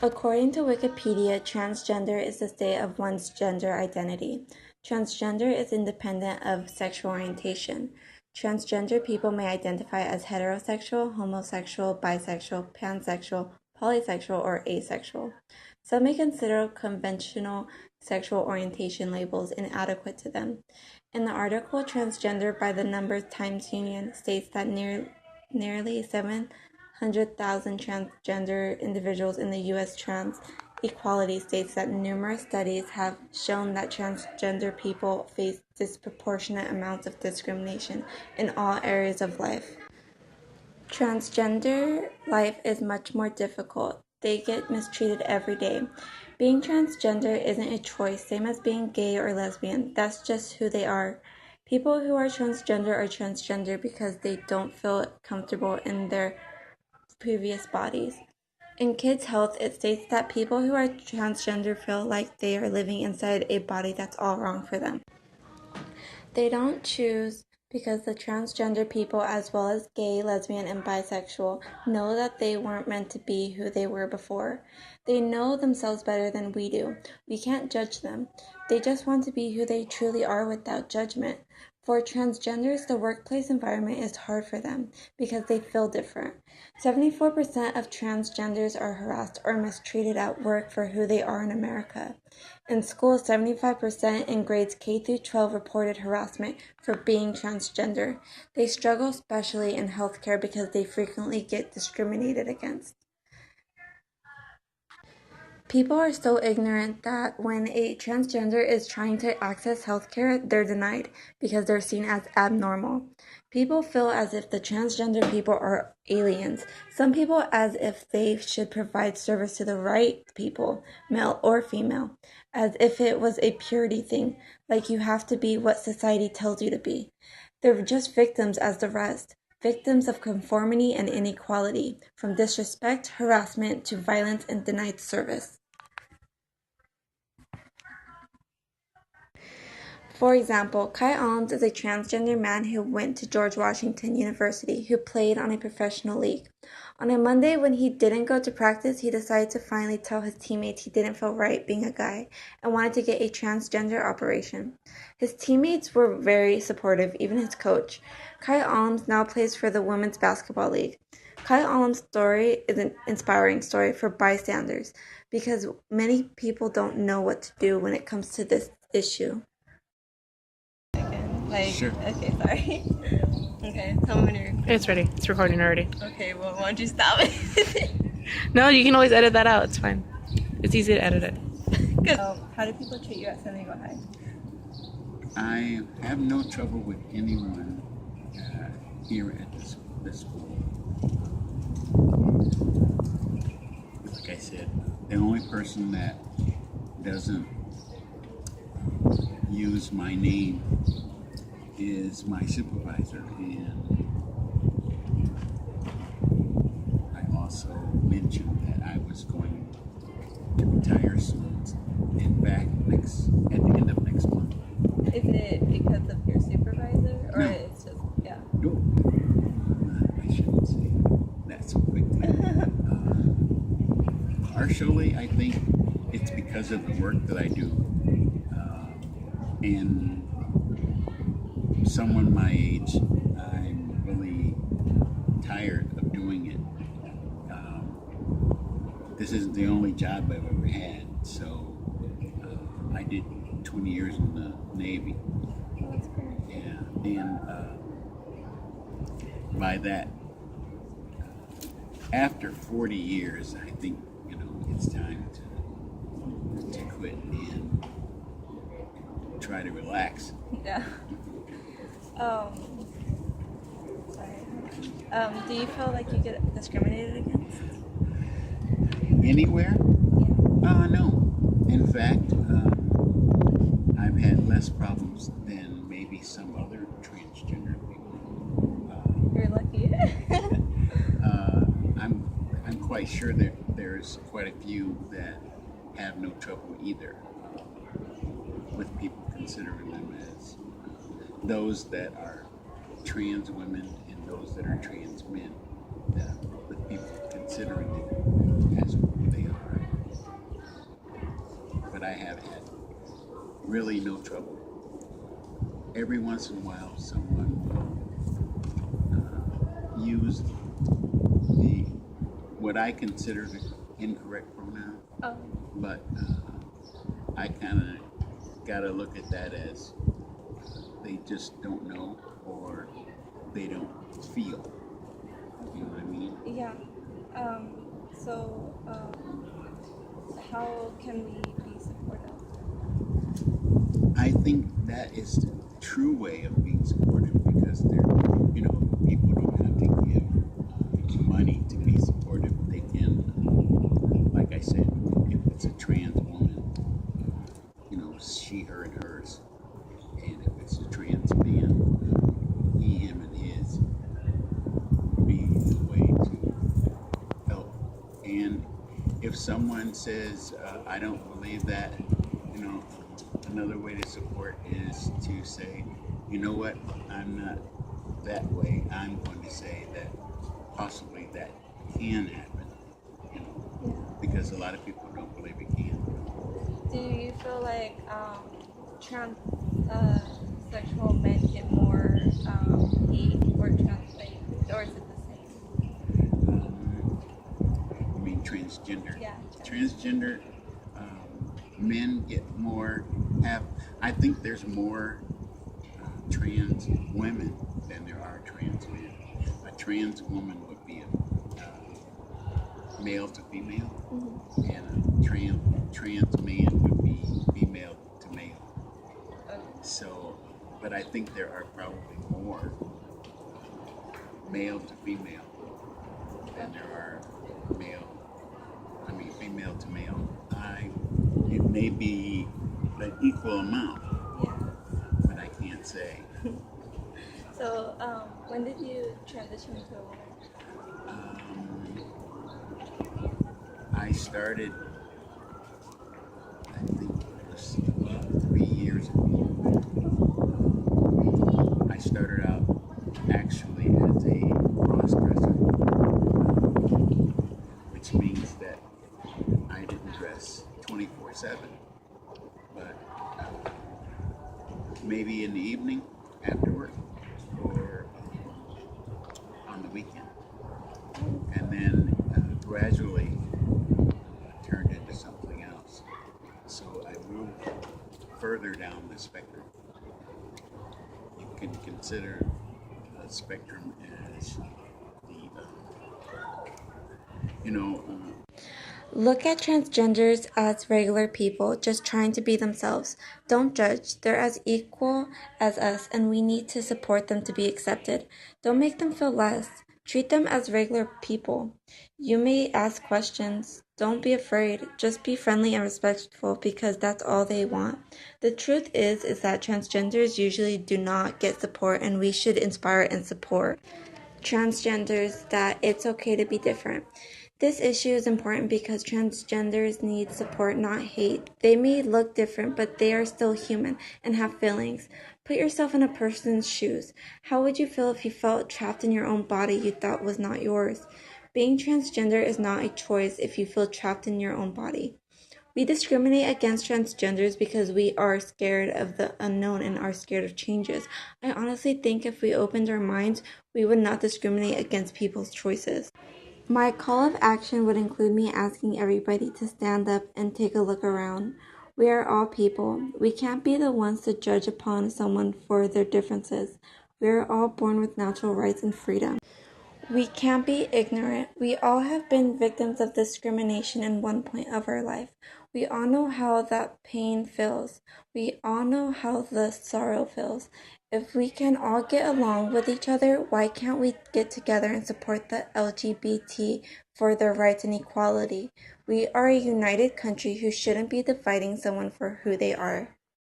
According to Wikipedia, transgender is the state of one's gender identity. Transgender is independent of sexual orientation. Transgender people may identify as heterosexual, homosexual, bisexual, pansexual, polysexual, or asexual. Some may consider conventional sexual orientation labels inadequate to them. In the article, Transgender by the Numbers Times Union states that nearly 700,000 transgender individuals in the U.S. Trans Equality states that numerous studies have shown that transgender people face disproportionate amounts of discrimination in all areas of life. Transgender life is much more difficult. They get mistreated every day. Being transgender isn't a choice, same as being gay or lesbian. That's just who they are. People who are transgender because they don't feel comfortable in their previous bodies. In Kids Health, it states that people who are transgender feel like they are living inside a body that's all wrong for them. They don't choose because the transgender people, as well as gay, lesbian, and bisexual, know that they weren't meant to be who they were before. They know themselves better than we do. We can't judge them. They just want to be who they truly are without judgment. For transgenders, the workplace environment is hard for them because they feel different. 74% of transgenders are harassed or mistreated at work for who they are in America. In school, 75% in grades K through 12 reported harassment for being transgender. They struggle especially in healthcare because they frequently get discriminated against. People are so ignorant that when a transgender is trying to access healthcare, they're denied because they're seen as abnormal. People feel as if the transgender people are aliens. Some people as if they should provide service to the right people, male or female, as if it was a purity thing, like you have to be what society tells you to be. They're just victims as the rest. Victims of conformity and inequality, from disrespect, harassment, to violence and denied service. For example, Kai Alms is a transgender man who went to George Washington University, who played on a professional league. On a Monday when he didn't go to practice, he decided to finally tell his teammates he didn't feel right being a guy and wanted to get a transgender operation. His teammates were very supportive, even his coach. Kai Alms now plays for the Women's Basketball League. Kai Alms' story is an inspiring story for bystanders because many people don't know what to do when it comes to this issue. Sure. Okay, sorry. Okay, tell me when you're recording. It's ready. It's recording already. Okay, well, why don't you stop it? No, you can always edit that out. It's fine. It's easy to edit it. Good. How do people treat you at San Diego High? I have no trouble with anyone here at this school. Like I said, the only person that doesn't use my name is my supervisor, and I also mentioned that I was going to retire soon, in fact, at the end of next month. Is it because of your supervisor, or No. it's just, yeah? No, I shouldn't say that so quickly. Partially, I think it's because of the work that I do, and someone my age, I'm really tired of doing it. This isn't the only job I've ever had, so I did 20 years in the Navy. Oh, that's cool. Yeah, and by that, after 40 years, I think it's time to quit and try to relax. Yeah. Sorry. Do you feel like you get discriminated against? Anywhere? No. In fact, I've had less problems than maybe some other transgender people. You're lucky. I'm quite sure that there's quite a few that have no trouble either with people considering them as those that are trans women and those that are trans men, with people considering them as who they are. really no trouble. Every once in a while, someone will use the what I consider the incorrect pronoun, Oh, but I kind of got to look at that as they just don't know or they don't feel. You know what I mean? yeah. Um, so, how can we be supportive? I think that is the true way of being supportive because people don't have to give money to be supportive. They can, like I said, if it's a trans woman, she, her, and hers. And if it's a trans man, he, him, and his would be the way to help. And if someone says, I don't believe that, you know, another way to support is to say, you know what, I'm not that way. I'm going to say that possibly that can happen, because a lot of people don't believe it can. Do you feel like trans sexual men get more hate or or is it the same? I mean, transgender. Yeah. Transgender men get more. Have I think there's more trans women than there are trans men. A trans woman would be a male to female, Mm-hmm. and a trans man would be female to male. Okay. So, but I think there are probably more male to female than there are female to male. It may be an equal amount, Yeah. but I can't say. So, when did you transition to a woman? I started, I think it was about 3 years ago. I started out actually as a cross dresser, which means that I didn't dress 24/7, but maybe in the evening after work or on the weekend. And then gradually turned into something else. So I moved further down the spectrum. You can consider a spectrum as the, Look at transgenders as regular people just trying to be themselves. Don't judge. They're as equal as us, and we need to support them to be accepted. Don't make them feel less. Treat them as regular people. You may ask questions. Don't be afraid. Just be friendly and respectful because that's all they want. The truth is that transgenders usually do not get support, and we should inspire and support transgenders that it's okay to be different. This issue is important because transgenders need support, not hate. They may look different, but they are still human and have feelings. Put yourself in a person's shoes. How would you feel if you felt trapped in your own body you thought was not yours? Being transgender is not a choice if you feel trapped in your own body. We discriminate against transgenders because we are scared of the unknown and are scared of changes. I honestly think if we opened our minds, we would not discriminate against people's choices. My call of action would include me asking everybody to stand up and take a look around. We are all people. We can't be the ones to judge upon someone for their differences. We are all born with natural rights and freedom. We can't be ignorant. We all have been victims of discrimination in one point of our life. We all know how that pain feels. We all know how the sorrow feels. If we can all get along with each other, why can't we get together and support the LGBT for their rights and equality? We are a united country who shouldn't be dividing someone for who they are.